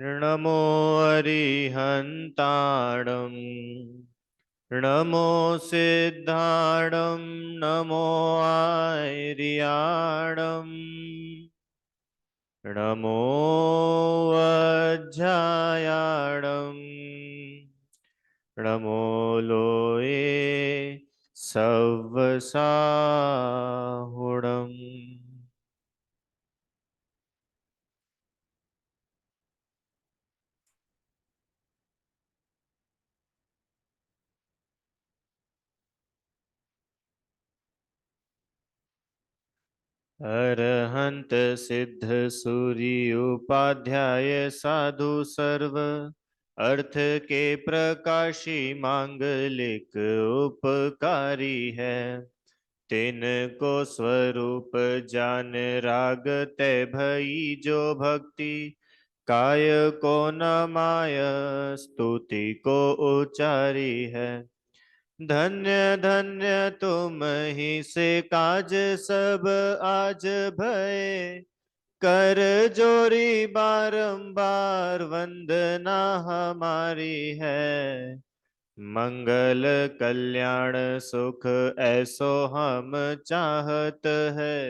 नमो अरिहन्ताणं नमो सिद्धाणं नमो आर्याणं नमो वज्रायाणं नमो लोये सव्वसाहुणम्। अरहंत सिद्ध सूर्य उपाध्याय साधु सर्व अर्थ के प्रकाशी मांगलिक उपकारी है। तिनको स्वरूप जान राग तय भई जो भक्ति काय को न माय स्तुति को उचारी है। धन्य धन्य तुम ही से काज सब आज भय कर जोरी बारंबार वंदना हमारी है। मंगल कल्याण सुख ऐसो हम चाहत है।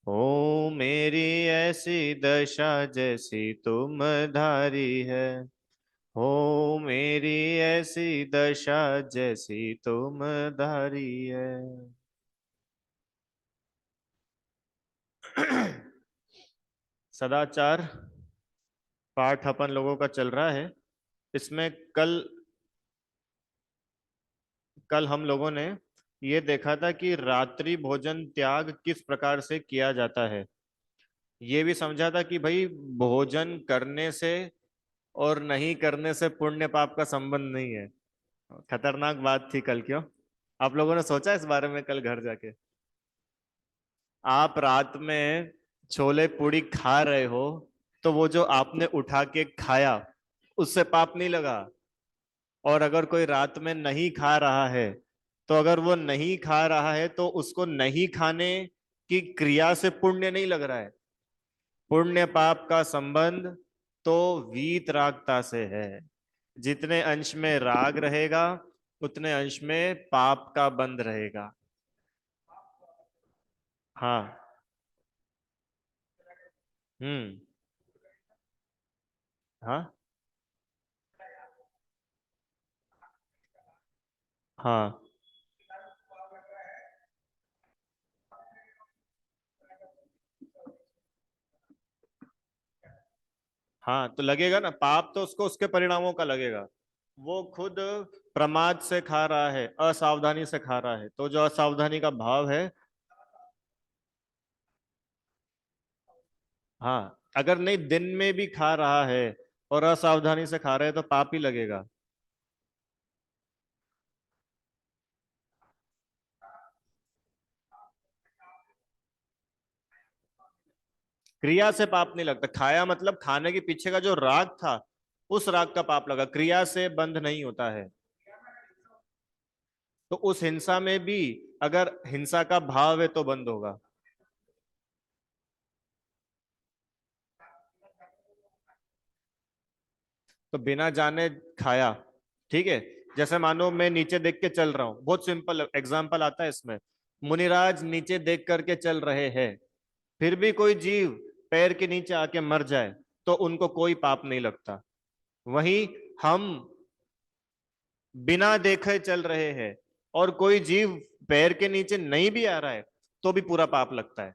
हो मेरी ऐसी दशा जैसी तुम धारी है। हो मेरी ऐसी दशा जैसी तुम धारी है। सदाचार पाठ अपन लोगों का चल रहा है। इसमें कल कल हम लोगों ने ये देखा था कि रात्रि भोजन त्याग किस प्रकार से किया जाता है। ये भी समझा था कि भाई भोजन करने से और नहीं करने से पुण्य पाप का संबंध नहीं है। खतरनाक बात थी कल, क्यों? आप लोगों ने सोचा इस बारे में कल घर जाके? आप रात में छोले पूड़ी खा रहे हो तो वो जो आपने उठा के खाया उससे पाप नहीं लगा। और अगर कोई रात में नहीं खा रहा है तो अगर वो नहीं खा रहा है तो उसको नहीं खाने की क्रिया से पुण्य नहीं लग रहा है। पुण्य पाप का संबंध तो वीतरागता से है। जितने अंश में राग रहेगा उतने अंश में पाप का बंध रहेगा। हाँ। हम्म। हाँ। हाँ। हाँ तो लगेगा ना, पाप तो उसको उसके परिणामों का लगेगा। वो खुद प्रमाद से खा रहा है, असावधानी से खा रहा है, तो जो असावधानी का भाव है। हाँ, अगर नहीं दिन में भी खा रहा है और असावधानी से खा रहा है तो पाप ही लगेगा। क्रिया से पाप नहीं लगता। खाया मतलब खाने के पीछे का जो राग था उस राग का पाप लगा, क्रिया से बंध नहीं होता है। तो उस हिंसा में भी अगर हिंसा का भाव है तो बंद होगा। तो बिना जाने खाया, ठीक है। जैसे मानो मैं नीचे देख के चल रहा हूं, बहुत सिंपल एग्जांपल आता है इसमें। मुनिराज नीचे देख करके चल रहे हैं, फिर भी कोई जीव पैर के नीचे आके मर जाए तो उनको कोई पाप नहीं लगता। वहीं हम बिना देखे चल रहे हैं और कोई जीव पैर के नीचे नहीं भी आ रहा है तो भी पूरा पाप लगता है।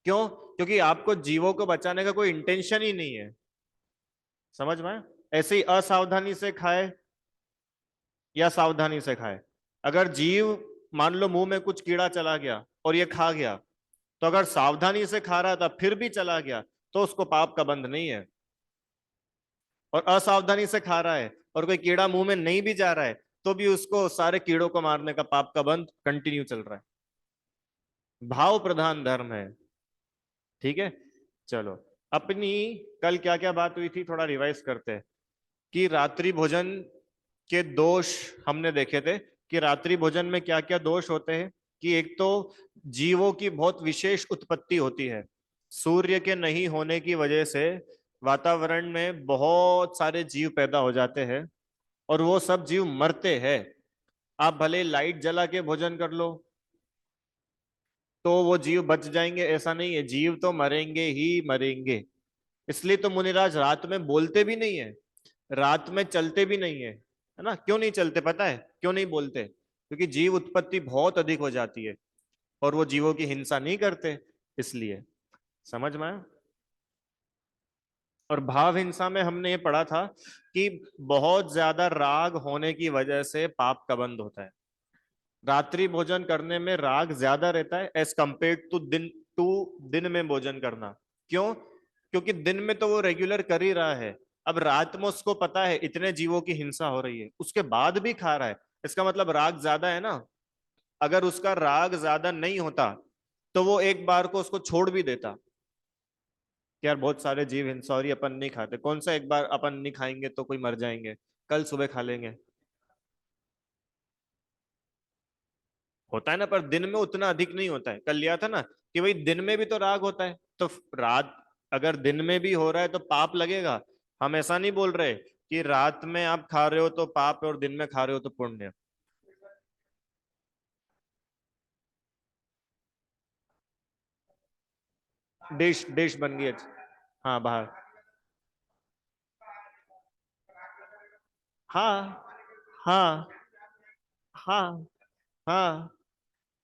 क्यों? क्योंकि आपको जीवों को बचाने का कोई इंटेंशन ही नहीं है। समझ में? ऐसे ही असावधानी से खाए या सावधानी से खाए, अगर जीव मान लो मुंह में कुछ कीड़ा चला गया और ये खा गया, तो अगर सावधानी से खा रहा था फिर भी चला गया तो उसको पाप का बंध नहीं है। और असावधानी से खा रहा है और कोई कीड़ा मुंह में नहीं भी जा रहा है तो भी उसको सारे कीड़ों को मारने का पाप का बंध कंटिन्यू चल रहा है। भाव प्रधान धर्म है। ठीक है। चलो, अपनी कल क्या क्या बात हुई थी थोड़ा रिवाइज करते हैं। कि रात्रि भोजन के दोष हमने देखे थे कि रात्रि भोजन में क्या क्या दोष होते हैं। कि एक तो जीवों की बहुत विशेष उत्पत्ति होती है। सूर्य के नहीं होने की वजह से वातावरण में बहुत सारे जीव पैदा हो जाते हैं और वो सब जीव मरते हैं। आप भले लाइट जला के भोजन कर लो तो वो जीव बच जाएंगे, ऐसा नहीं है, जीव तो मरेंगे ही मरेंगे। इसलिए तो मुनिराज रात में बोलते भी नहीं है, रात में चलते भी नहीं है ना? क्यों नहीं चलते पता है? क्यों नहीं बोलते? क्योंकि जीव उत्पत्ति बहुत अधिक हो जाती है और वो जीवों की हिंसा नहीं करते, इसलिए। समझ में आया? और भाव हिंसा में हमने ये पढ़ा था कि बहुत ज्यादा राग होने की वजह से पाप का बंध होता है। रात्रि भोजन करने में राग ज्यादा रहता है एज कंपेयर टू दिन में भोजन करना। क्यों? क्योंकि दिन में तो वो रेगुलर कर ही रहा है, अब रात में उसको पता है इतने जीवों की हिंसा हो रही है, उसके बाद भी खा रहा है, इसका मतलब राग ज्यादा है ना। अगर उसका राग ज्यादा नहीं होता तो वो एक बार को उसको छोड़ भी देता कि यार बहुत सारे जीव हिंसा हो रही है, अपन नहीं खाते, कौन सा एक बार अपन नहीं खाएंगे तो कोई मर जाएंगे, कल सुबह खा लेंगे। होता है ना, पर दिन में उतना अधिक नहीं होता है। कल लिया था ना कि भाई दिन में भी तो राग होता है, तो रात अगर दिन में भी हो रहा है तो पाप लगेगा। हम ऐसा नहीं बोल रहे कि रात में आप खा रहे हो तो पाप है और दिन में खा रहे हो तो पुण्य है। डिश डिश बन गई अच्छी। हाँ बाहर। हाँ हाँ हाँ हाँ,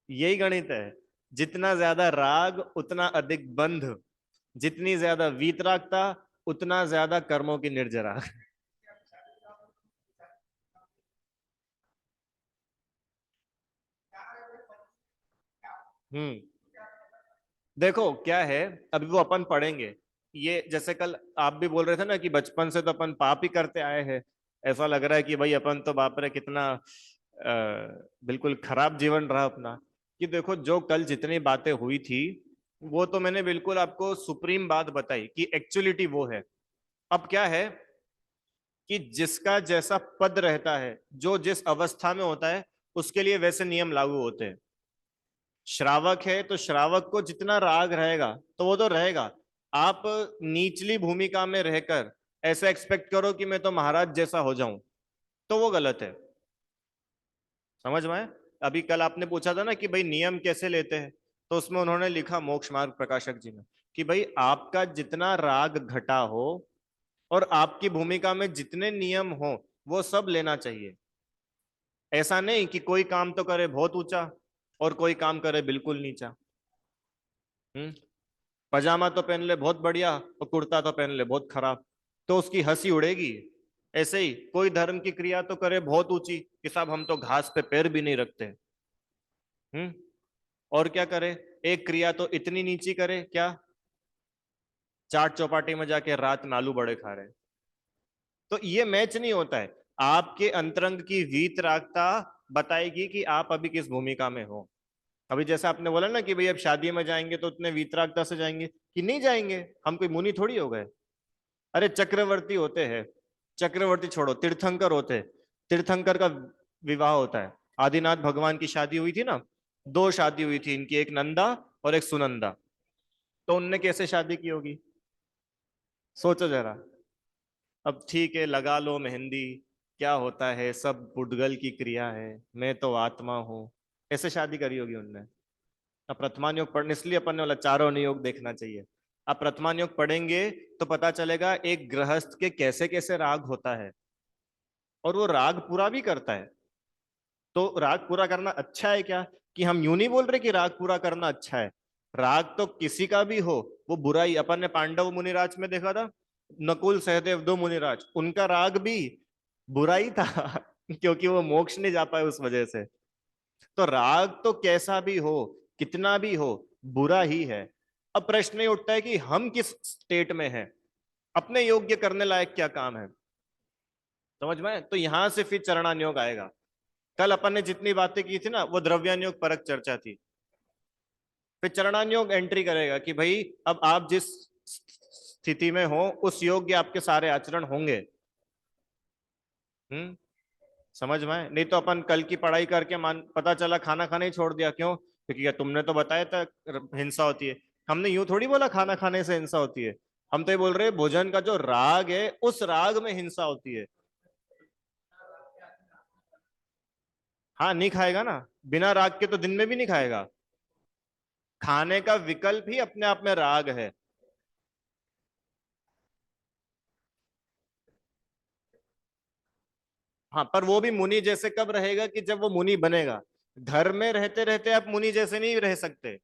यही गणित है। जितना ज्यादा राग उतना अधिक बंध, जितनी ज्यादा वीतरागता उतना ज्यादा कर्मों की निर्जरा। हम्म। देखो क्या है, अभी वो अपन पढ़ेंगे। ये जैसे कल आप भी बोल रहे थे ना कि बचपन से तो अपन पाप ही करते आए हैं, ऐसा लग रहा है कि भाई अपन तो बाप रे कितना बिल्कुल खराब जीवन रहा अपना। कि देखो जो कल जितनी बातें हुई थी वो तो मैंने बिल्कुल आपको सुप्रीम बात बताई कि एक्चुअलिटी वो है। अब क्या है कि जिसका जैसा पद रहता है, जो जिस अवस्था में होता है, उसके लिए वैसे नियम लागू होते हैं। श्रावक है तो श्रावक को जितना राग रहेगा तो वो तो रहेगा। आप निचली भूमिका में रहकर ऐसा एक्सपेक्ट करो कि मैं तो महाराज जैसा हो जाऊं, तो वो गलत है। समझ में आया? अभी कल आपने पूछा था ना कि भाई नियम कैसे लेते हैं, तो उसमें उन्होंने लिखा मोक्ष मार्ग प्रकाशक जी ने कि भाई आपका जितना राग घटा हो और आपकी भूमिका में जितने नियम हो वो सब लेना चाहिए। ऐसा नहीं कि कोई काम तो करे बहुत ऊंचा और कोई काम करे बिल्कुल नीचा। हम्म। पजामा तो पहन ले बहुत बढ़िया और कुर्ता तो पहन ले बहुत खराब, तो उसकी हंसी उड़ेगी। ऐसे ही कोई धर्म की क्रिया तो करे बहुत ऊंची कि साहब हम तो घास पे पैर भी नहीं रखते। हम्म। और क्या करे, एक क्रिया तो इतनी नीची करे क्या, चाट चौपाटी में जाके रात में आलू बड़े खा रहे हैं। तो ये मैच नहीं होता है। आपके अंतरंग की वीतरागता बताएगी कि आप अभी किस भूमिका में हो। अभी जैसे आपने बोला ना कि भाई अब शादी में जाएंगे तो उतने वीतरागता से जाएंगे कि नहीं जाएंगे, हम कोई मुनि थोड़ी हो गए। अरे चक्रवर्ती होते हैं, चक्रवर्ती छोड़ो तीर्थंकर होते हैं, तीर्थंकर का विवाह होता है। आदिनाथ भगवान की शादी हुई थी ना, दो शादी हुई थी इनकी, एक नंदा और एक सुनंदा। तो उनने कैसे शादी की होगी, सोचो जरा। अब ठीक है लगा लो मेहंदी, क्या होता है सब पुद्गल की क्रिया है, मैं तो आत्मा हूं, ऐसे शादी करी होगी उनने। अब प्रथमान योग पढ़ने, इसलिए अपन ने बोला चारों नियोग देखना चाहिए। अब प्रथमान योग पढ़ेंगे तो पता चलेगा एक गृहस्थ के कैसे कैसे राग होता है और वो राग पूरा भी करता है। तो राग पूरा करना अच्छा है क्या? कि हम यूं नहीं बोल रहे कि राग पूरा करना अच्छा है। राग तो किसी का भी हो वो बुरा ही, अपन ने पांडव मुनिराज में देखा था, नकुल सहदेव दो मुनिराज, उनका राग भी बुरा ही था क्योंकि वो मोक्ष नहीं जा पाए उस वजह से। तो राग तो कैसा भी हो, कितना भी हो, बुरा ही है। अब प्रश्न ये उठता है कि हम किस स्टेट में हैं, अपने योग्य करने लायक क्या काम है। समझ में? तो यहां से फिर चरणान्योग आएगा। कल अपन ने जितनी बातें की थी ना वो द्रव्यान्योग परक चर्चा थी। फिर चरणान्योग एंट्री करेगा कि भाई अब आप जिस स्थिति में हो उस योग्य आपके सारे आचरण होंगे। हम्म। समझ में आए? नहीं तो अपन कल की पढ़ाई करके मान पता चला खाना खाना ही छोड़ दिया, क्यों? क्योंकि तुमने तो बताया था हिंसा होती है। हमने यूं थोड़ी बोला खाना खाने से हिंसा होती है, हम तो ये बोल रहे हैं भोजन का जो राग है उस राग में हिंसा होती है। हाँ नहीं खाएगा ना, बिना राग के तो दिन में भी नहीं खाएगा। खाने का विकल्प ही अपने आप में राग है। हाँ पर वो भी मुनि जैसे कब रहेगा कि जब वो मुनि बनेगा। घर में रहते रहते आप मुनि जैसे नहीं रह सकते,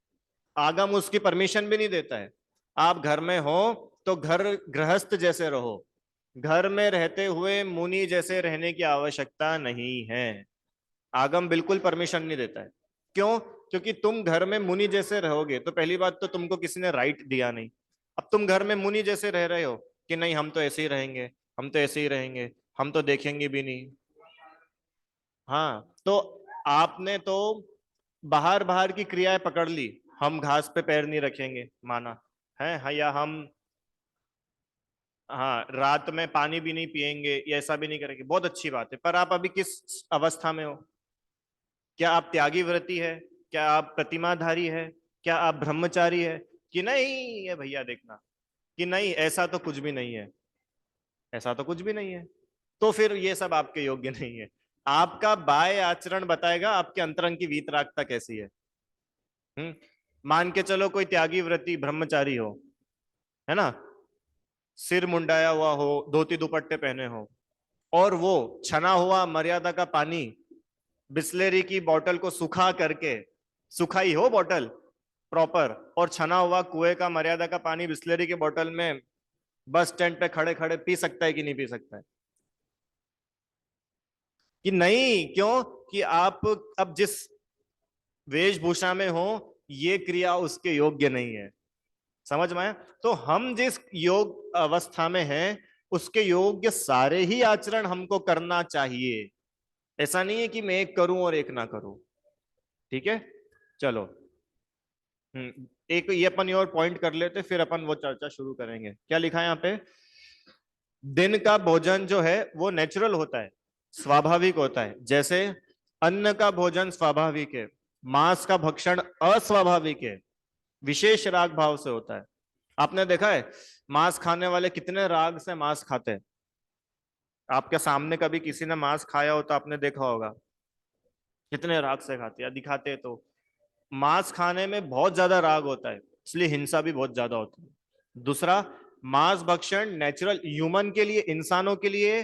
आगम उसकी परमिशन भी नहीं देता है। आप घर में हो तो घर गृहस्थ जैसे रहो, घर में रहते हुए मुनि जैसे रहने की आवश्यकता नहीं है। आगम बिल्कुल परमिशन नहीं देता है। क्यों? क्योंकि तुम घर में मुनि जैसे रहोगे तो पहली बात तो तुमको किसी ने राइट दिया नहीं। अब तुम घर में मुनि जैसे रह रहे हो कि नहीं हम तो ऐसे ही रहेंगे, हम तो ऐसे ही रहेंगे, हम तो देखेंगे भी नहीं। हाँ तो आपने तो बाहर बाहर की क्रियाएं पकड़ ली। हम घास पे पैर नहीं रखेंगे माना है, हाँ, या हम, हाँ, रात में पानी भी नहीं पिएंगे या ऐसा भी नहीं करेंगे, बहुत अच्छी बात है। पर आप अभी किस अवस्था में हो? क्या आप त्यागी व्रती है? क्या आप प्रतिमाधारी है? क्या आप ब्रह्मचारी है? कि नहीं ये भैया देखना, कि नहीं ऐसा तो कुछ भी नहीं है, ऐसा तो कुछ भी नहीं है, तो फिर ये सब आपके योग्य नहीं है। आपका बाह्य आचरण बताएगा आपके अंतरंग की वीतरागता कैसी है। मान के चलो कोई त्यागी व्रती ब्रह्मचारी हो, है ना, सिर मुंडाया हुआ हो, धोती दुपट्टे पहने हो, और वो छना हुआ मर्यादा का पानी बिस्लेरी की बोतल को सुखा करके, सुखाई हो बोतल प्रॉपर, और छना हुआ कुएं का मर्यादा का पानी बिस्लेरी की बोतल में बस स्टैंड पे खड़े खड़े पी सकता है कि नहीं पी सकता है? कि नहीं, क्यों? कि आप अब जिस वेशभूषा में हो ये क्रिया उसके योग्य नहीं है। समझ में आया? तो हम जिस योग अवस्था में हैं उसके योग्य सारे ही आचरण हमको करना चाहिए। ऐसा नहीं है कि मैं एक करूं और एक ना करूं। ठीक है, चलो। एक ये अपन और पॉइंट कर लेते फिर अपन वो चर्चा शुरू करेंगे। क्या लिखा है यहाँ पे? दिन का भोजन जो है वो नेचुरल होता है, स्वाभाविक होता है। जैसे अन्न का भोजन स्वाभाविक है, मांस का भक्षण अस्वाभाविक है, विशेष राग भाव से होता है। आपने देखा है मांस खाने वाले कितने राग से मांस खाते हैं? आपके सामने कभी किसी ने मांस खाया हो तो आपने देखा होगा कितने राग से खाते हैं या दिखाते हैं। तो मांस खाने में बहुत ज्यादा राग होता है, इसलिए हिंसा भी बहुत ज्यादा होती है। दूसरा, मांस भक्षण नेचुरल ह्यूमन के लिए, इंसानों के लिए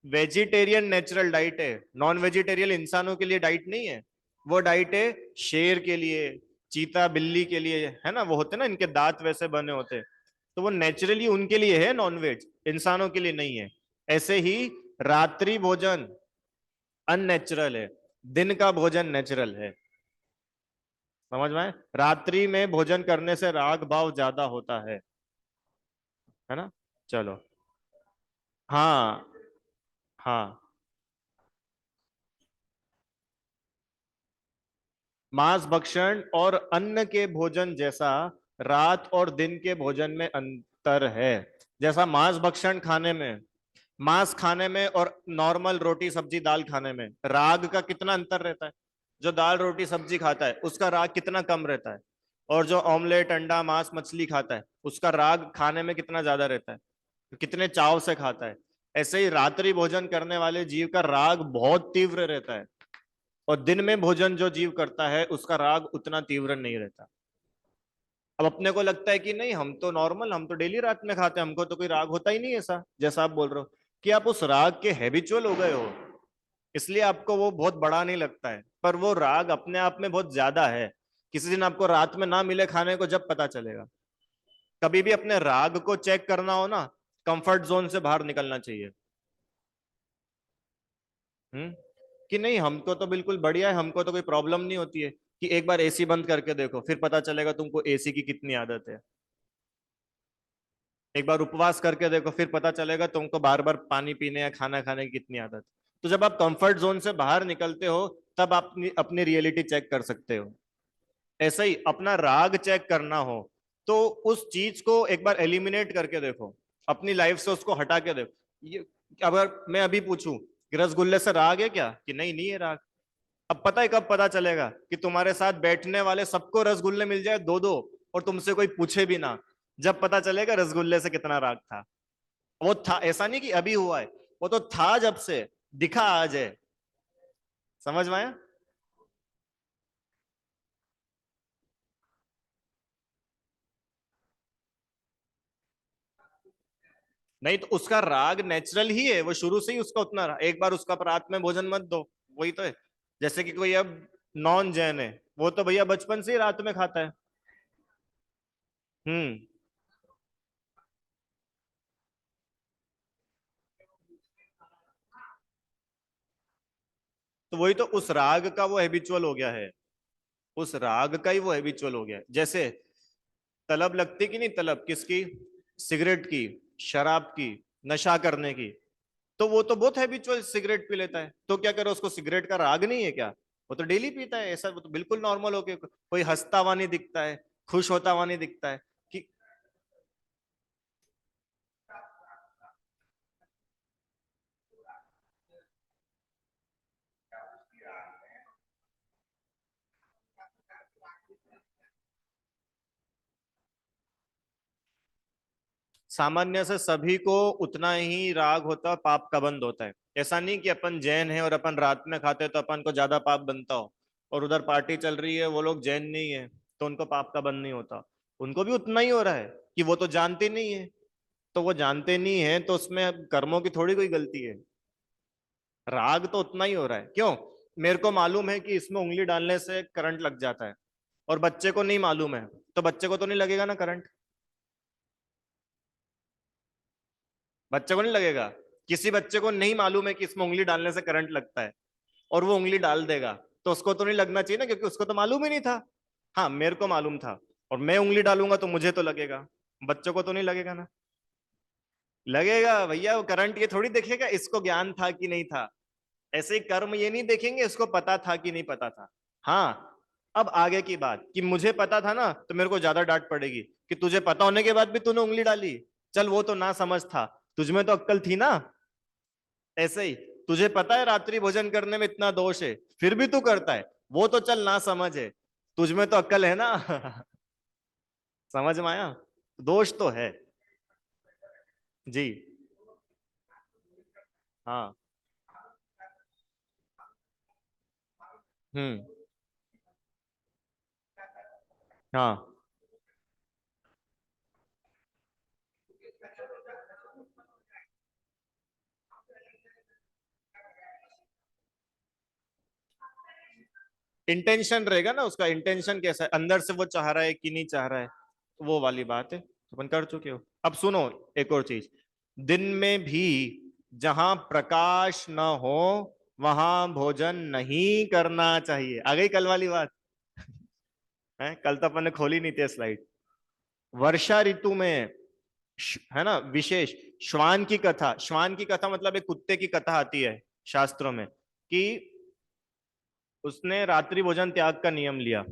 वेजिटेरियन नेचुरल डाइट है। नॉन वेजिटेरियन इंसानों के लिए डाइट नहीं है। वो डाइट है शेर के लिए, चीता बिल्ली के लिए, है ना, वो होते ना इनके दांत वैसे बने होते, तो वो नेचुरली उनके लिए है नॉन वेज, इंसानों के लिए नहीं है। ऐसे ही रात्रि भोजन अननेचुरल है, दिन का भोजन नेचुरल है। समझ में आए? रात्रि में भोजन करने से राग भाव ज्यादा होता है ना। चलो। हाँ हाँ, मांस भक्षण और अन्न के भोजन जैसा रात और दिन के भोजन में अंतर है। जैसा मांस भक्षण खाने में, मांस खाने में और नॉर्मल रोटी सब्जी दाल खाने में राग का कितना अंतर रहता है? जो दाल रोटी सब्जी खाता है उसका राग कितना कम रहता है, और जो ऑमलेट अंडा मांस मछली खाता है उसका राग खाने में कितना ज्यादा रहता है, कितने चाव से खाता है। ऐसे ही रात्रि भोजन करने वाले जीव का राग बहुत तीव्र रहता है, और दिन में भोजन जो जीव करता है उसका राग उतना तीव्र नहीं रहता। अब अपने को लगता है कि नहीं हम तो नॉर्मल, हम तो डेली रात में खाते हैं, हमको तो कोई राग होता ही नहीं, ऐसा जैसा आप बोल रहे हो कि आप उस राग के हैबिचुअल हो गए हो, इसलिए आपको वो बहुत बड़ा नहीं लगता है। पर वो राग अपने आप में बहुत ज्यादा है। किसी दिन आपको रात में ना मिले खाने को, जब पता चलेगा। कभी भी अपने राग को चेक करना हो ना, कंफर्ट जोन से बाहर निकलना चाहिए। हम्म, कि नहीं हमको तो बिल्कुल बढ़िया है, हमको तो कोई प्रॉब्लम नहीं होती है। कि एक बार एसी बंद करके देखो फिर पता चलेगा तुमको एसी की कितनी आदत है। एक बार उपवास करके देखो फिर पता चलेगा तुमको बार बार पानी पीने या खाना खाने की कितनी आदत है। तो जब आप कंफर्ट जोन से बाहर निकलते हो तब आप अपनी अपनी रियलिटी चेक कर सकते हो। ऐसा ही अपना राग चेक करना हो तो उस चीज को एक बार एलिमिनेट करके देखो, अपनी लाइफ से उसको हटा के देखो। ये अगर मैं अभी पूछूं कि रसगुल्ले से राग है क्या, कि नहीं नहीं है राग। अब पता है कब पता चलेगा? कि तुम्हारे साथ बैठने वाले सबको रसगुल्ले मिल जाए दो दो और तुमसे कोई पूछे भी ना, जब पता चलेगा रसगुल्ले से कितना राग था। वो था, ऐसा नहीं कि अभी हुआ है, वो तो था जब से, दिखा आज है। समझ में आया? नहीं तो उसका राग नेचुरल ही है, वो शुरू से ही उसका उतना रहा। एक बार उसका रात में भोजन मत दो, वही तो है। जैसे कि कोई अब नॉन जैन है, वो तो भैया बचपन से ही रात में खाता है। हम्म। तो वही तो, उस राग का वो हैबिचुअल हो गया है। उस राग का ही वो हैबिचुअल हो गया है। जैसे तलब लगती कि नहीं, तलब किसकी? सिगरेट की, शराब की, नशा करने की। तो वो तो बहुत हैबिचुअल सिगरेट पी लेता है, तो क्या करे, उसको सिगरेट का राग नहीं है क्या? वो तो डेली पीता है ऐसा, वो तो बिल्कुल नॉर्मल हो के कोई हंसता हुआ नहीं दिखता है, खुश होता हुआ नहीं दिखता है कि। सामान्य से सभी को उतना ही राग होता है, पाप का बंद होता है। ऐसा नहीं कि अपन जैन है और अपन रात में खाते हैं तो अपन को ज्यादा पाप बनता हो, और उधर पार्टी चल रही है, वो लोग जैन नहीं है तो उनको पाप का बंद नहीं होता। उनको भी उतना ही हो रहा है कि वो तो जानते नहीं है। तो वो जानते नहीं है तो उसमें अब कर्मों की थोड़ी कोई गलती है। राग तो उतना ही हो रहा है। क्यों? मेरे को मालूम है कि इसमें उंगली डालने से करंट लग जाता है, और बच्चे को नहीं मालूम है, तो बच्चे को तो नहीं लगेगा ना करंट। बच्चे को नहीं लगेगा। किसी बच्चे को नहीं मालूम है कि इसमें उंगली डालने से करंट लगता है, और वो उंगली डाल देगा, तो उसको तो नहीं लगना चाहिए ना, क्योंकि उसको तो मालूम ही नहीं था। हाँ, मेरे को मालूम था, और मैं उंगली डालूंगा तो मुझे तो लगेगा, बच्चों को तो नहीं लगेगा ना। लगेगा भैया, वो करंट ये थोड़ी देखेगा इसको ज्ञान था कि नहीं था। ऐसे ही कर्म ये नहीं देखेंगे इसको पता था कि नहीं पता था। हाँ। अब आगे की बात कि मुझे पता था ना तो मेरे को ज्यादा डांट पड़ेगी कि तुझे पता होने के बाद भी तूने उंगली डाली। चल वो तो ना समझ था, तुझमें तो अक्कल थी ना। ऐसे ही, तुझे पता है रात्रि भोजन करने में इतना दोष है, फिर भी तू करता है, वो तो चल ना समझ है, तुझमें तो अक्कल है ना। समझ में आया? दोष तो है। जी। हाँ। हम्म। हाँ। इंटेंशन रहेगा ना, उसका इंटेंशन कैसा है, अंदर से वो चाह रहा है कि नहीं चाह रहा है, वो वाली बात है, अपन कर चुके हो। अब सुनो, एक और चीज। दिन में भी जहां प्रकाश न हो वहां भोजन नहीं करना चाहिए। आ गई कल वाली बात है, कल तो अपन ने खोली नहीं थी स्लाइड। वर्षा ऋतु में है ना, विशेष श्वान की कथा, श्वान की कथा मतलब एक कुत्ते की कथा आती है शास्त्रों में, कि उसने रात्रि भोजन त्याग का नियम लिया।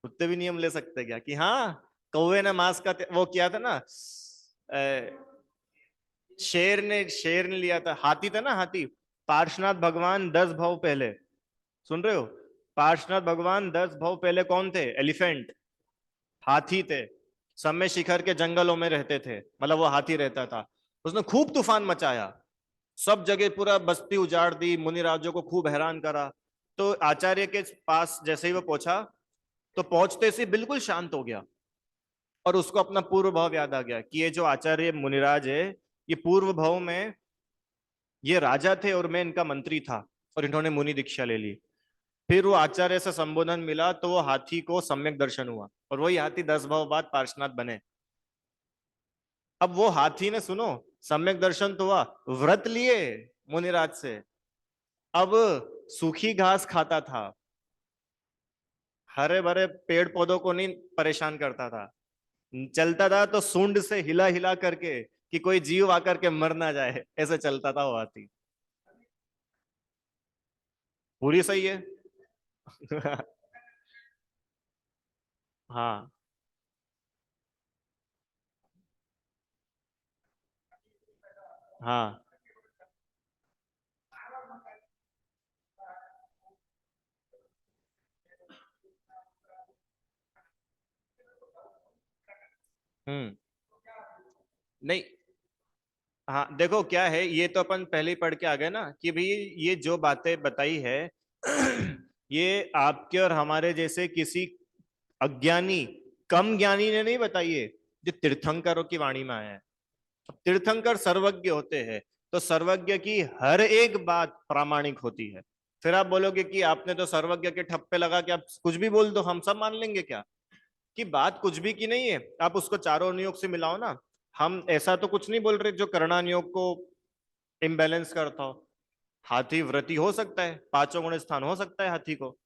कुत्ते भी नियम ले सकते हैं क्या कि हाँ, कौवे ने मांस का वो किया था ना। शेर ने लिया था, हाथी था ना, हाथी। पार्श्वनाथ भगवान 10 भव पहले, सुन रहे हो? पार्श्वनाथ भगवान 10 भव पहले कौन थे? एलिफेंट, हाथी थे। समय शिखर के जंगलों में रहते थे, मतलब वो हाथी रहता था। उसने खूब तूफान मचाया, सब जगह पूरा बस्ती उजाड़ दी, मुनिराजों को खूब हैरान करा। तो आचार्य के पास जैसे ही वो पहुंचा, तो पहुंचते से बिल्कुल शांत हो गया, और उसको अपना पूर्व भाव याद आ गया कि ये जो आचार्य मुनिराज है, ये पूर्व भाव में ये राजा थे और मैं इनका मंत्री था, और इन्होंने मुनि दीक्षा ले ली। फिर वो आचार्य से संबोधन मिला तो वो हाथी को सम्यक दर्शन हुआ, और वही हाथी 10 भाव बाद पार्श्वनाथ बने। अब वो हाथी ने, सुनो, सम्यक दर्शन तो हुआ, व्रत लिए मुनिराज से। अब सूखी घास खाता था, हरे भरे पेड़ पौधों को नहीं परेशान करता था। चलता था तो सूंड से हिला हिला करके कि कोई जीव आकर के मर ना जाए, ऐसे चलता था वो हाथी। पूरी सही है। हाँ। हाँ। हम्म। नहीं, हाँ देखो क्या है, ये तो अपन पहले ही पढ़ के आ गए ना कि भाई ये जो बातें बताई है ये आपके और हमारे जैसे किसी अज्ञानी, कम ज्ञानी ने नहीं बताई है, जो तीर्थंकरों की वाणी में आया है। अब तीर्थंकर सर्वज्ञ होते हैं, तो सर्वज्ञ की हर एक बात प्रामाणिक होती है। फिर आप बोलोगे कि आपने तो सर्वज्ञ के ठप्पे लगा के आप कुछ भी बोल दो, हम सब मान लेंगे क्या? कि बात कुछ भी की नहीं है, आप उसको चारों नियोग से मिलाओ ना। हम ऐसा तो कुछ नहीं बोल रहे जो करणा नियोग को इम्बेलेंस करता हो। हाथी व्रती हो सकता है, पांचों गुण स्थान हो सकता है हाथी को,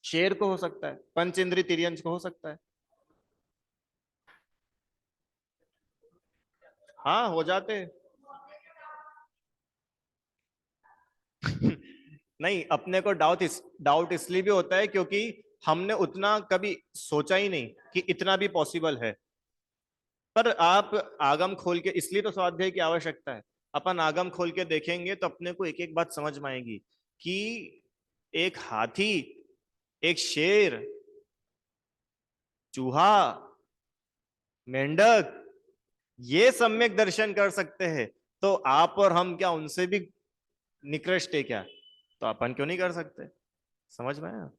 शेर को हो सकता है, पंच इंद्रिय तिर्यंश को हो सकता है। हाँ हो जाते हैं। नहीं, अपने को डाउट इसलिए भी होता है क्योंकि हमने उतना कभी सोचा ही नहीं कि इतना भी पॉसिबल है। पर आप आगम खोल के, इसलिए तो स्वाध्याय की आवश्यकता है। अपन आगम खोल के देखेंगे तो अपने को एक एक बात समझ में आएगी कि एक हाथी, एक शेर, चूहा, मेंढक, ये सम्यक दर्शन कर सकते हैं, तो आप और हम क्या उनसे भी निकृष्ट है क्या? तो अपन क्यों नहीं कर सकते? समझ में आया?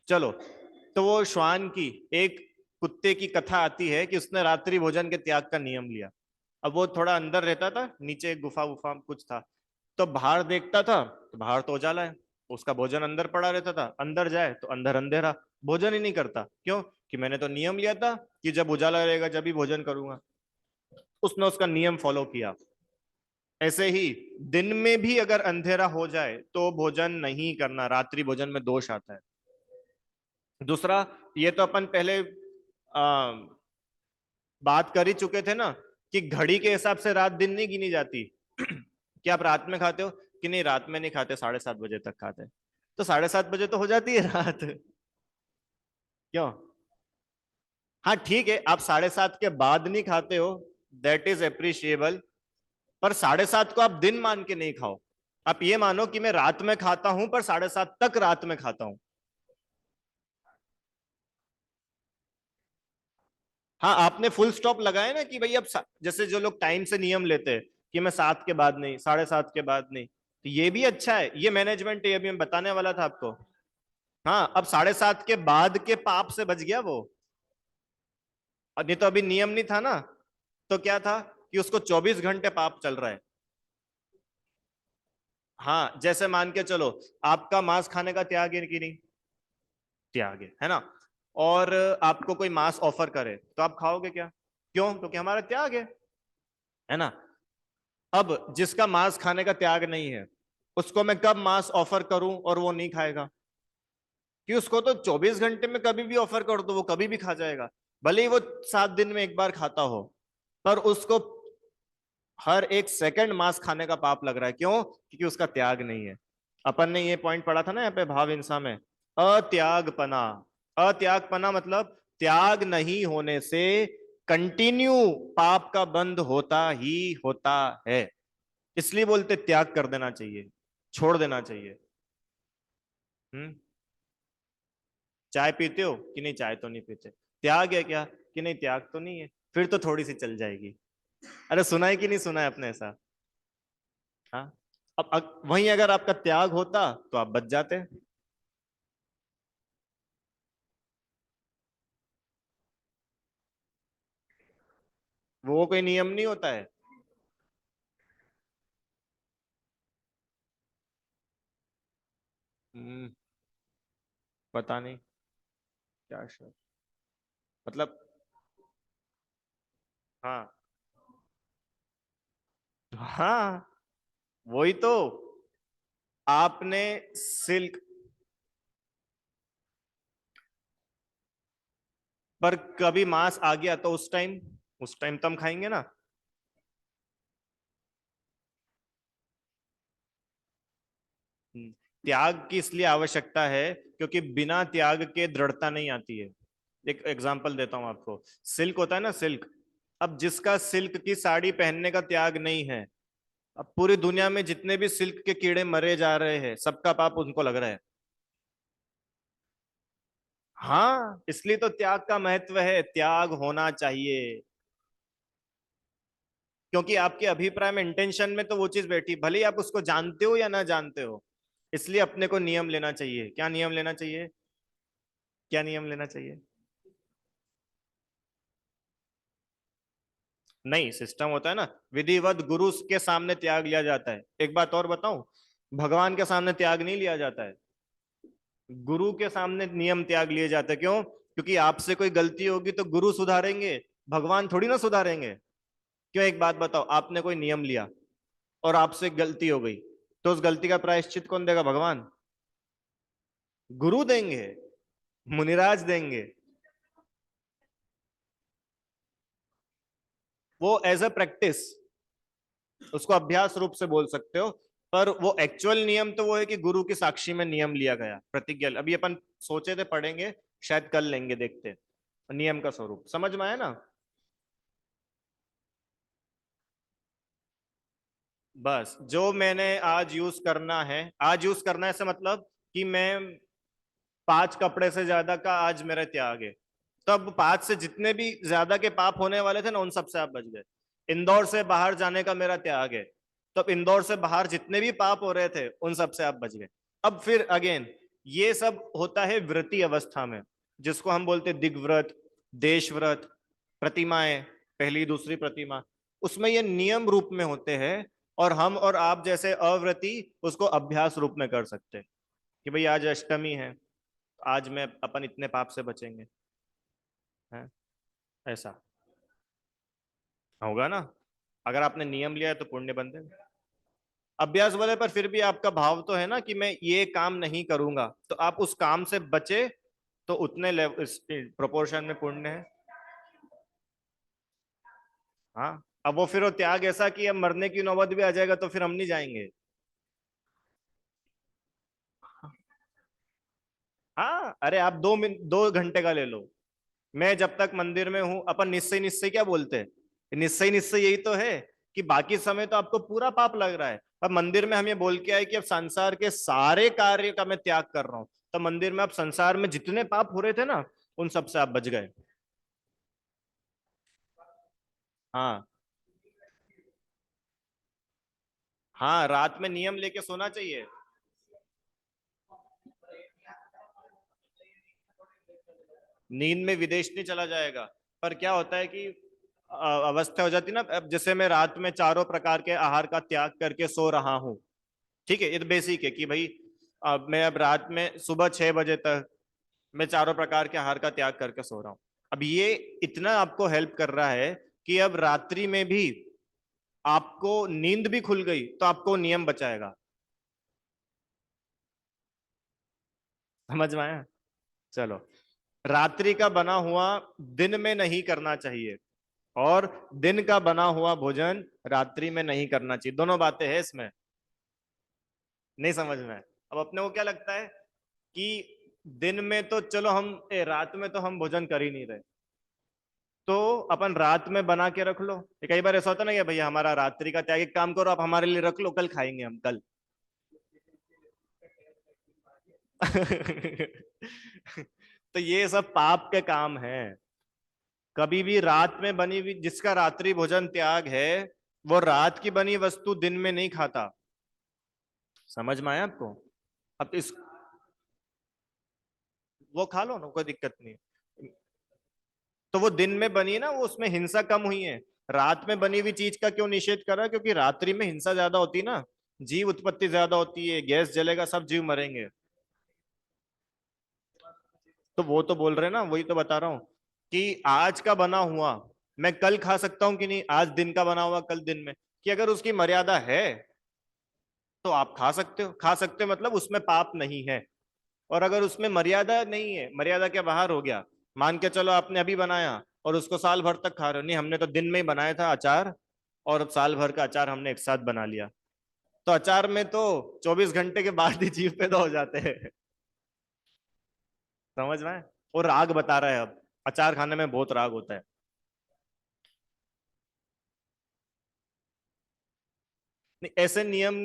चलो, तो वो श्वान की एक कुत्ते की कथा आती है कि उसने रात्रि भोजन के त्याग का नियम लिया। अब वो थोड़ा अंदर रहता था, नीचे एक गुफा वुफा कुछ था, तो बाहर देखता था तो बाहर तो उजाला है, उसका भोजन अंदर पड़ा रहता था, अंदर जाए तो अंदर अंधेरा, भोजन ही नहीं करता। क्यों? कि मैंने तो नियम लिया था कि जब उजाला रहेगा जब ही भोजन करूंगा। उसने उसका नियम फॉलो किया। ऐसे ही दिन में भी अगर अंधेरा हो जाए तो भोजन नहीं करना, रात्रि भोजन में दोष आता है। दूसरा, ये तो अपन पहले बात कर ही चुके थे ना कि घड़ी के हिसाब से रात दिन नहीं गिनी जाती। कि आप रात में खाते हो कि नहीं, रात में नहीं खाते, 7:30 बजे तक खाते हैं। तो 7:30 बजे तो हो जाती है रात। क्यों? हाँ ठीक है, आप 7:30 के बाद नहीं खाते हो, दैट इज अप्रिशिएबल। पर 7:30 को आप दिन मान के नहीं खाओ। आप ये मानो कि मैं रात में खाता हूं पर 7:30 तक रात में खाता हूं। हाँ, आपने फुल स्टॉप लगाया ना कि भाई अब जैसे जो लोग टाइम से नियम लेते हैं कि मैं 7 के बाद नहीं, 7:30 के बाद नहीं, तो ये भी अच्छा है, ये मैनेजमेंट है, ये अभी मैं बताने वाला था आपको। हाँ, अब 7:30 के बाद के पाप से बच गया वो। और नहीं तो अभी नियम नहीं था ना, तो क्या था कि उसको 24 घंटे पाप चल रहा है। हाँ, जैसे मान के चलो, आपका मांस खाने का त्याग है कि नहीं? त्याग है ना? और आपको कोई मांस ऑफर करे तो आप खाओगे क्या? क्यों? क्योंकि हमारा त्याग है ना? अब जिसका मांस खाने का त्याग नहीं है, उसको मैं कब मांस ऑफर करूं और वो नहीं खाएगा? कि उसको तो 24 घंटे में कभी भी ऑफर कर दो, वो कभी भी खा जाएगा। भले ही वो 7 दिन में एक बार खाता हो, पर उसको हर एक सेकंड मांस खाने का पाप लग रहा है। क्यों? क्योंकि उसका त्याग नहीं है। अपन ने ये पॉइंट पढ़ा था ना यहाँ पे भाव हिंसा में, अत्यागपना। अत्यागपना मतलब त्याग नहीं होने से कंटिन्यू पाप का बंध होता ही होता है। इसलिए बोलते त्याग कर देना चाहिए, छोड़ देना चाहिए। हम्म। चाय पीते हो कि नहीं? चाय तो नहीं पीते, त्याग है क्या? कि नहीं, त्याग तो नहीं है। फिर तो थोड़ी सी चल जाएगी। अरे सुना है कि नहीं सुना है अपने ऐसा? हाँ। अब वहीं अगर आपका त्याग होता तो आप बच जाते। वो कोई नियम नहीं होता है। हम्म। पता नहीं क्या शर्त, मतलब। हाँ। हाँ, वही तो। आपने सिल्क, पर कभी मांस आ गया तो उस टाइम तो हम खाएंगे ना। त्याग की इसलिए आवश्यकता है क्योंकि बिना त्याग के दृढ़ता नहीं आती है। एक एग्जांपल देता हूं आपको। सिल्क होता है ना, सिल्क। अब जिसका सिल्क की साड़ी पहनने का त्याग नहीं है, अब पूरी दुनिया में जितने भी सिल्क के कीड़े मरे जा रहे हैं, सबका पाप उनको लग रहा है। हाँ, इसलिए तो त्याग का महत्व है, त्याग होना चाहिए। क्योंकि आपके अभिप्राय में, इंटेंशन में तो वो चीज बैठी, भले ही आप उसको जानते हो या ना जानते हो। इसलिए अपने को नियम लेना चाहिए। क्या नियम लेना चाहिए? क्या नियम लेना चाहिए? नहीं, सिस्टम होता है ना, विधिवत गुरु के सामने त्याग लिया जाता है। एक बात और बताऊं, भगवान के सामने त्याग नहीं लिया जाता है, गुरु के सामने नियम त्याग लिए जाते हैं। क्यों? क्योंकि आपसे कोई गलती होगी तो गुरु सुधारेंगे, भगवान थोड़ी ना सुधारेंगे। क्यों? एक बात बताओ, आपने कोई नियम लिया और आपसे गलती हो गई, तो उस गलती का प्रायश्चित कौन देगा? भगवान? गुरु देंगे, मुनिराज देंगे। वो एज अ प्रैक्टिस, उसको अभ्यास रूप से बोल सकते हो। पर वो एक्चुअल नियम तो वो है कि गुरु की साक्षी में नियम लिया गया, प्रतिज्ञा। अभी अपन सोचे थे पढ़ेंगे, शायद कल लेंगे, देखते हैं। नियम का स्वरूप समझ में आया ना? बस जो मैंने आज यूज करना है, आज यूज करना है ऐसे मतलब कि मैं 5 कपड़े से ज्यादा का आज मेरा त्याग है। तब 5 से जितने भी ज्यादा के पाप होने वाले थे ना, उन सब से आप बच गए। इंदौर से बाहर जाने का मेरा त्याग है, तब इंदौर से बाहर जितने भी पाप हो रहे थे उन सब से आप बच गए। अब फिर अगेन, ये सब होता है व्रति अवस्था में, जिसको हम बोलते हैं दिग्व्रत, देशव्रत, प्रतिमाएं, पहली दूसरी प्रतिमा, उसमें ये नियम रूप में होते हैं। और हम और आप जैसे अव्रति उसको अभ्यास रूप में कर सकते हैं कि भाई आज अष्टमी है, आज में अपन इतने पाप से बचेंगे, है ऐसा होगा ना। अगर आपने नियम लिया है तो पुण्य बंधेगा। अभ्यास वाले पर फिर भी आपका भाव तो है ना कि मैं ये काम नहीं करूंगा, तो आप उस काम से बचे, तो उतने लेवल प्रोपोर्शन में पुण्य है। हाँ, अब वो फिर वो त्याग ऐसा कि अब मरने की नौबत भी आ जाएगा तो फिर हम नहीं जाएंगे। हाँ, अरे आप 2 मिनट 2 घंटे का ले लो। मैं जब तक मंदिर में हूं, अपन निश्चय निश्चय क्या बोलते हैं? निश्चय निश्चय यही तो है कि बाकी समय तो आपको पूरा पाप लग रहा है, अब मंदिर में हम ये बोल के आए कि अब संसार के सारे कार्य का मैं त्याग कर रहा हूं, तो मंदिर में अब संसार में जितने पाप हो रहे थे ना, उन सब से आप बच गए। हाँ। हाँ, रात में नियम लेके सोना चाहिए। नींद में विदेश नहीं चला जाएगा। पर क्या होता है कि अवस्था हो जाती है ना, अब जैसे मैं रात में चारों प्रकार के आहार का त्याग करके सो रहा हूँ, ठीक है, ये तो बेसिक है कि भाई अब मैं अब रात में सुबह 6 बजे तक मैं चारों प्रकार के आहार का त्याग करके सो रहा हूँ। अब ये इतना आपको हेल्प कर रहा है कि अब रात्रि में भी आपको नींद भी खुल गई तो आपको नियम बचाएगा। समझ में आया? चलो, रात्रि का बना हुआ दिन में नहीं करना चाहिए, और दिन का बना हुआ भोजन रात्रि में नहीं करना चाहिए। दोनों बातें हैं इसमें। नहीं समझ में? अब अपने को क्या लगता है कि दिन में तो चलो हम रात में तो हम भोजन कर ही नहीं रहे, तो अपन रात में बना के रख लो। ये कई बार ऐसा होता है ना कि भैया हमारा रात्रि का त्याग, एक काम करो आप हमारे लिए रख लो, कल खाएंगे हम कल। तो ये सब पाप के काम है। कभी भी रात में बनी हुई, जिसका रात्रि भोजन त्याग है, वो रात की बनी वस्तु दिन में नहीं खाता। समझ में आया आपको? अब इस वो खा लो ना, कोई दिक्कत नहीं। तो वो दिन में बनी है ना, वो उसमें हिंसा कम हुई है। रात में बनी हुई चीज का क्यों निषेध करा? क्योंकि रात्रि में हिंसा ज्यादा होती है ना, जीव उत्पत्ति ज्यादा होती है, गैस जलेगा, सब जीव मरेंगे। तो वो तो बोल रहे हैं ना, वही तो बता रहा हूं कि आज का बना हुआ मैं कल खा सकता हूं कि नहीं, आज दिन का बना हुआ कल दिन में, कि अगर उसकी मर्यादा है तो आप खा सकते हो। खा सकते हो मतलब उसमें पाप नहीं है। और अगर उसमें मर्यादा नहीं है, मर्यादा के बाहर हो गया, मान के चलो आपने अभी बनाया और उसको साल भर तक खा रहे हो, नहीं हमने तो दिन में ही बनाया था अचार, और साल भर का अचार हमने एक साथ बना लिया, तो अचार में तो 24 घंटे के बाद ही जीव पैदा हो जाते हैं। समझ में? वो राग बता रहा है अब, अचार खाने में बहुत राग होता है। नहीं, ऐसे नियम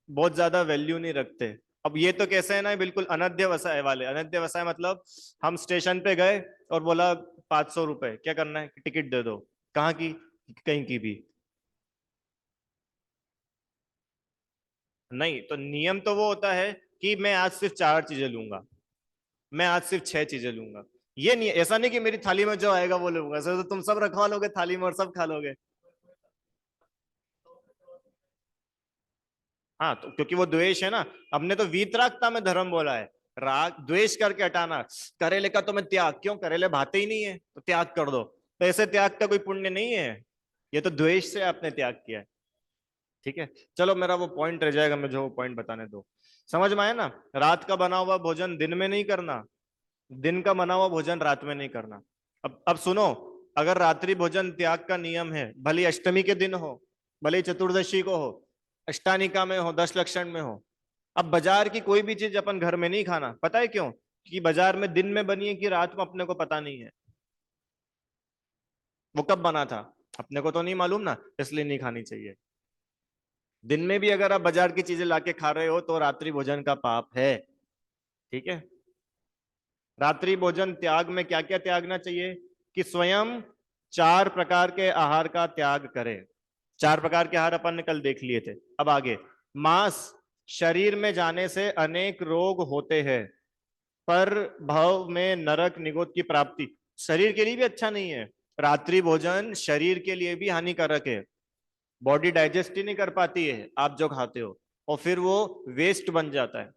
बहुत ज्यादा वैल्यू नहीं रखते। अब ये तो कैसे है ना, बिल्कुल अनध्यवसाय वाले। अनध्यवसाय मतलब हम स्टेशन पे गए और बोला 500 रुपए, क्या करना है कि टिकट दे दो। कहाँ की? कहीं की भी। नहीं, तो नियम तो वो होता है कि मैं आज सिर्फ 4 चीजें लूंगा, मैं आज सिर्फ 6 चीजें लूंगा। ये नहीं, ऐसा नहीं कि मेरी थाली में जो आएगा वो लूंगा, ऐसा तो तुम सब रखवा लोगे थाली में और सब खा लोगे। हाँ, तो क्योंकि वो द्वेष है ना। हमने तो वीतरागता में धर्म बोला है, राग द्वेष करके हटाना। करेले का तो मैं त्याग, क्यों, करेले भाते ही नहीं है तो त्याग कर दो, तो ऐसे त्याग का कोई पुण्य नहीं है, ये तो द्वेष से आपने त्याग किया है। ठीक है, चलो मेरा वो पॉइंट रह जाएगा, मुझे वो पॉइंट बताने दो। समझ में आया ना, रात का बना हुआ भोजन दिन में नहीं करना, दिन का बना हुआ भोजन रात में नहीं करना। अब सुनो, अगर रात्रि भोजन त्याग का नियम है, भले अष्टमी के दिन हो, भले चतुर्दशी को हो, अष्टानिका में हो, 10 लक्षण में हो, अब बाजार की कोई भी चीज अपन घर में नहीं खाना। पता है क्यों? कि बाजार में दिन में बनी है कि रात में, अपने को पता नहीं है वो कब बना था, अपने को तो नहीं मालूम ना, इसलिए नहीं खानी चाहिए। दिन में भी अगर आप बाजार की चीजें लाके खा रहे हो तो रात्रि भोजन का पाप है। ठीक है, रात्रि भोजन त्याग में क्या क्या त्यागना चाहिए? कि स्वयं 4 प्रकार के आहार का त्याग करें। 4 प्रकार के आहार अपन ने कल देख लिए थे। अब आगे, मांस शरीर में जाने से अनेक रोग होते हैं, पर भव में नरक निगोद की प्राप्ति, शरीर के लिए भी अच्छा नहीं है। रात्रि भोजन शरीर के लिए भी हानिकारक है, बॉडी डाइजेस्ट ही नहीं कर पाती है आप जो खाते हो, और फिर वो वेस्ट बन जाता है।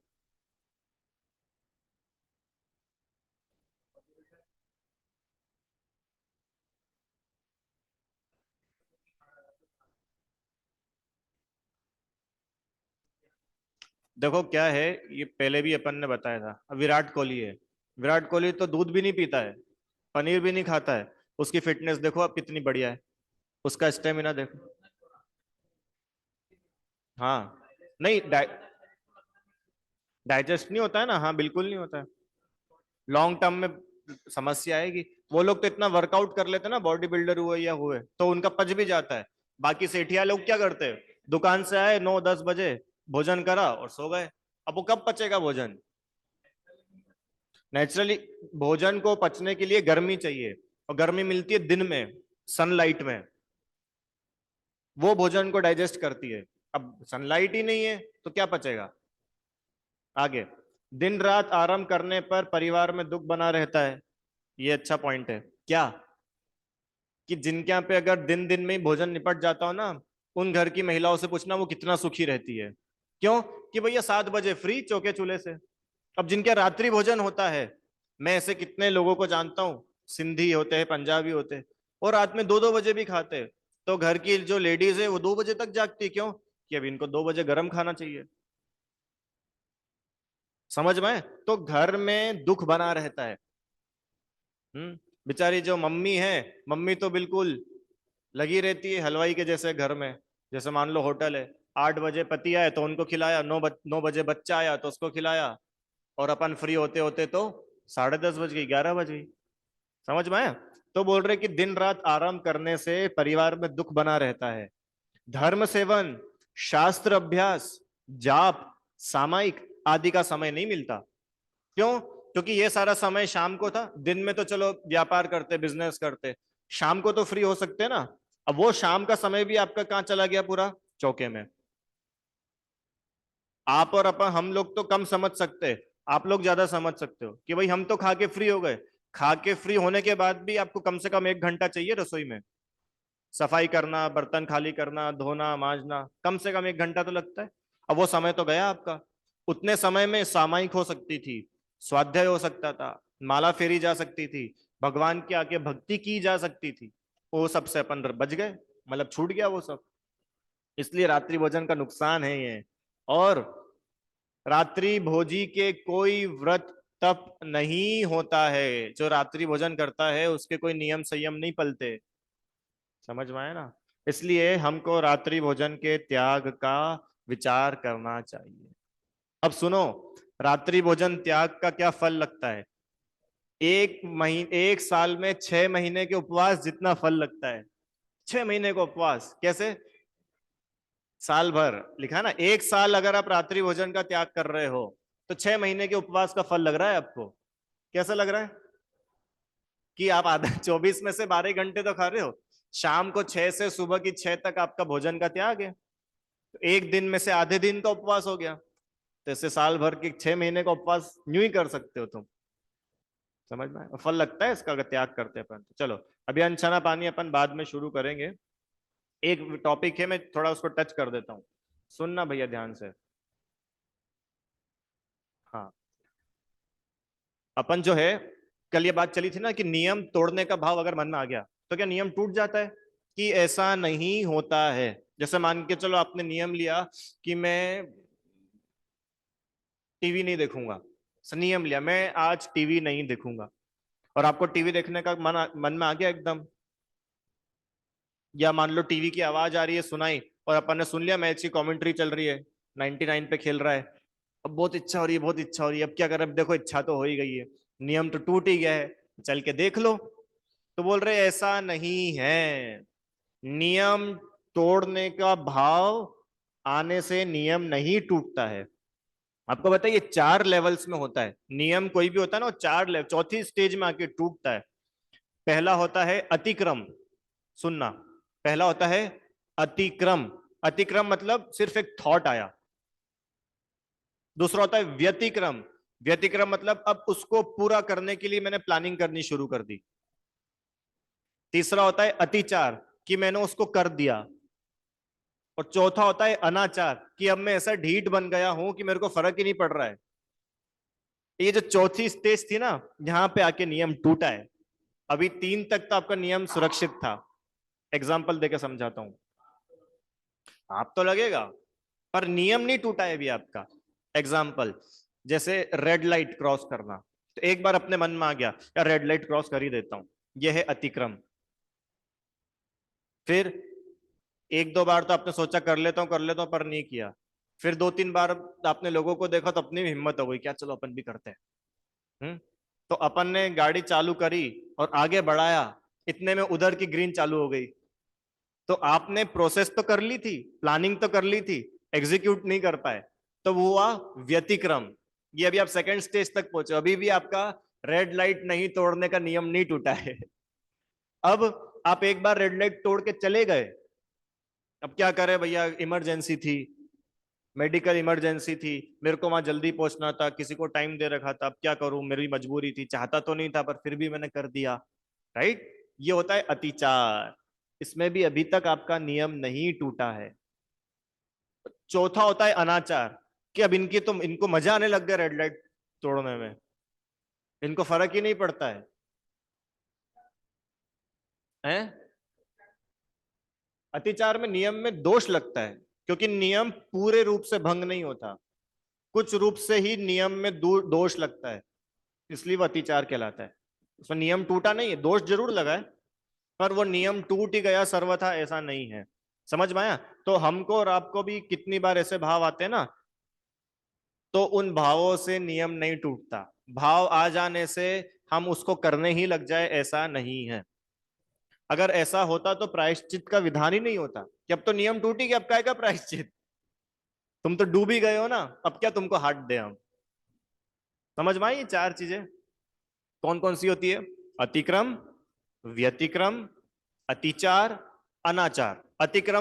देखो क्या है, ये पहले भी अपन ने बताया था। अब विराट कोहली है, विराट कोहली तो दूध भी नहीं पीता है, पनीर भी नहीं खाता है, उसकी फिटनेस देखो अब कितनी बढ़िया है, उसका स्टेमिना देखो। हाँ, नहीं डाइजेस्ट नहीं होता है ना, हाँ बिल्कुल नहीं होता है, लॉन्ग टर्म में समस्या आएगी। वो लोग तो इतना वर्कआउट कर लेते हैं ना, बॉडी बिल्डर हुए या हुए, तो उनका पच भी जाता है। बाकी सेठिया लोग क्या करते हैं, दुकान से आए 9-10 बजे, भोजन करा और सो गए। अब वो कब पचेगा भोजन? नेचुरली भोजन को पचने के लिए गर्मी चाहिए, और गर्मी मिलती है दिन में, सनलाइट में, वो भोजन को डाइजेस्ट करती है। अब सनलाइट ही नहीं है तो क्या पचेगा? आगे, दिन रात आराम करने पर परिवार में दुख बना रहता है। ये अच्छा पॉइंट है क्या? कि जिनके यहाँ पे अगर दिन दिन में ही भोजन निपट जाता हो ना, उन घर की महिलाओं से पूछना वो कितना सुखी रहती है। क्यों? कि भैया 7 बजे फ्री चौके चूल्हे से। अब जिनके रात्रि भोजन होता है, मैं ऐसे कितने लोगों को जानता हूँ, सिंधी होते हैं, पंजाबी होते हैं, और रात में 2-2 बजे भी खाते हैं। तो घर की जो लेडीज है वो 2 बजे तक जागती है, क्यों? कि अब इनको 2 बजे गर्म खाना चाहिए। समझ में? तो घर में दुख बना रहता है। बेचारी जो मम्मी है, मम्मी तो बिल्कुल लगी रहती है हलवाई के जैसे घर में। जैसे मान लो होटल है, 8 बजे पति आए तो उनको खिलाया, 9 बजे बच्चा आया तो उसको खिलाया, और अपन फ्री होते होते तो 10:30 बज गई, 11 बज गई। समझ में आया? तो बोल रहे कि दिन रात आराम करने से परिवार में दुख बना रहता है। धर्म सेवन, शास्त्र अभ्यास, जाप, सामायिक आदि का समय नहीं मिलता। क्यों? क्योंकि ये सारा समय शाम को था, दिन में तो चलो व्यापार करते, बिजनेस करते, शाम को तो फ्री हो सकते ना। अब वो शाम का समय भी आपका कहाँ चला गया? पूरा चौके में। आप और अपन, हम लोग तो कम समझ सकते हैं, आप लोग ज्यादा समझ सकते हो कि भाई हम तो खा के फ्री हो गए। खा के फ्री होने के बाद भी आपको कम से कम 1 घंटा चाहिए रसोई में, सफाई करना, बर्तन खाली करना, धोना, मांजना, कम से कम 1 घंटा तो लगता है। अब वो समय तो गया आपका। उतने समय में सामायिक हो सकती थी, स्वाध्याय हो सकता था, माला फेरी जा सकती थी, भगवान के आगे भक्ति की जा सकती थी, वो सबसे अपन बच गए, मतलब छूट गया वो सब। इसलिए रात्रि भोजन का नुकसान है ये। और रात्रि भोजी के कोई व्रत तप नहीं होता है, जो रात्रि भोजन करता है उसके कोई नियम संयम नहीं पलते। समझ में आया ना? इसलिए हमको रात्रि भोजन के त्याग का विचार करना चाहिए। अब सुनो, रात्रि भोजन त्याग का क्या फल लगता है? 1 साल में 6 महीने के उपवास जितना फल लगता है। 6 महीने का उपवास कैसे? साल भर लिखा है ना, 1 साल अगर आप रात्रि भोजन का त्याग कर रहे हो, तो 6 महीने के उपवास का फल लग रहा है आपको। कैसा लग रहा है? कि आप आधा 24 में से 12 घंटे तो खा रहे हो, शाम को 6 से सुबह की 6 तक आपका भोजन का त्याग है। तो एक दिन में से आधे दिन तो उपवास हो गया, तो इससे साल भर के 6 महीने का उपवास यूं ही कर सकते हो तुम। समझ में आया? और फल लगता है इसका अगर त्याग करते हैं अपन तो। चलो, अभी अनछना पानी अपन बाद में शुरू करेंगे। एक टॉपिक है, मैं थोड़ा उसको टच कर देता हूँ, सुनना भैया ध्यान से। हाँ, अपन जो है, कल ये बात चली थी ना कि नियम तोड़ने का भाव अगर मन में आ गया तो क्या नियम टूट जाता है? कि ऐसा नहीं होता है। जैसे मान के चलो आपने नियम लिया कि मैं टीवी नहीं देखूंगा, नियम लिया मैं आज टीवी नहीं देखूंगा, और आपको टीवी देखने का मन में आ गया एकदम। या मान लो टीवी की आवाज आ रही है सुनाई, और अपन ने सुन लिया मैच की कमेंट्री चल रही है, 99 पे खेल रहा है, अब बहुत इच्छा हो रही है, बहुत इच्छा हो रही है, अब क्या करें, अब देखो इच्छा तो हो ही गई है, नियम तो टूट ही गया है, चल के देख लो। तो बोल रहे ऐसा नहीं है, नियम तोड़ने का भाव आने से नियम नहीं टूटता है। आपको बताइए 4 लेवल्स में होता है नियम, कोई भी होता है ना वो 4 लेवल, चौथी स्टेज में आके टूटता है। पहला होता है अतिक्रम, सुनना, पहला होता है अतिक्रम। अतिक्रम मतलब सिर्फ एक थॉट आया। दूसरा होता है व्यतिक्रम, व्यतिक्रम मतलब अब उसको पूरा करने के लिए मैंने प्लानिंग करनी शुरू कर दी। तीसरा होता है अतिचार, कि मैंने उसको कर दिया। और चौथा होता है अनाचार, कि अब मैं ऐसा ढीठ बन गया हूं कि मेरे को फर्क ही नहीं पड़ रहा है। ये जो चौथी स्टेज थी ना, यहां पे आके नियम टूटा है। अभी 3 तक तो आपका नियम सुरक्षित था। एग्जाम्पल देकर समझाता हूं, आप तो लगेगा, पर नियम नहीं टूटा है अभी आपका। एग्जाम्पल, जैसे रेड लाइट क्रॉस करना, तो एक बार अपने मन में आ गया यार रेड लाइट क्रॉस कर ही देता हूं, यह है अतिक्रम। फिर 1-2 बार तो आपने सोचा कर लेता हूं, पर नहीं किया। फिर 2-3 बार आपने लोगों को देखा तो अपनी भी हिम्मत हो गई, क्या चलो अपन भी करते हैं। तो अपन ने गाड़ी चालू करी और आगे बढ़ाया, इतने में उधर की ग्रीन चालू हो गई। तो आपने प्रोसेस तो कर ली थी, प्लानिंग तो कर ली थी, एग्जीक्यूट नहीं कर पाए, तो वो हुआ व्यतिक्रम। ये अभी आप सेकंड स्टेज तक पहुंचे, अभी भी आपका रेड लाइट नहीं तोड़ने का नियम नहीं टूटा है। अब आप एक बार रेड लाइट तोड़ के चले गए, अब क्या करें भैया, इमरजेंसी थी, मेडिकल इमरजेंसी थी, मेरे को वहां जल्दी पहुंचना था, किसी को टाइम दे रखा था, अब क्या करूं, मेरी मजबूरी थी, चाहता तो नहीं था पर फिर भी मैंने कर दिया। राइट, ये होता है अतिचार, इसमें भी अभी तक आपका नियम नहीं टूटा है। चौथा होता है अनाचार, कि अब इनकी तो इनको मजा आने लग गया रेड लाइट तोड़ने में, इनको फर्क ही नहीं पड़ता है, हैं? अतिचार में नियम में दोष लगता है, क्योंकि नियम पूरे रूप से भंग नहीं होता, कुछ रूप से ही नियम में दोष लगता है, इसलिए वो अतिचार कहलाता है। उसमें नियम टूटा नहीं है, दोष जरूर लगा है, पर वो नियम टूट ही गया सर्वथा ऐसा नहीं है। समझ में आया? तो हमको और आपको भी कितनी बार ऐसे भाव आते हैं ना, तो उन भावों से नियम नहीं टूटता। भाव आ जाने से हम उसको करने ही लग जाए ऐसा नहीं है। अगर ऐसा होता तो प्रायश्चित का विधान ही नहीं होता, कि अब तो नियम टूट ही गया, अब काय का प्रायश्चित, तुम तो डूब ही गए हो ना, अब क्या तुमको हाथ दे हम। समझ में आई ये 4 चीजें कौन कौन सी होती है? अतिक्रम, व्यतिक्रम, अतिचार, अनाचार। अतिक्रम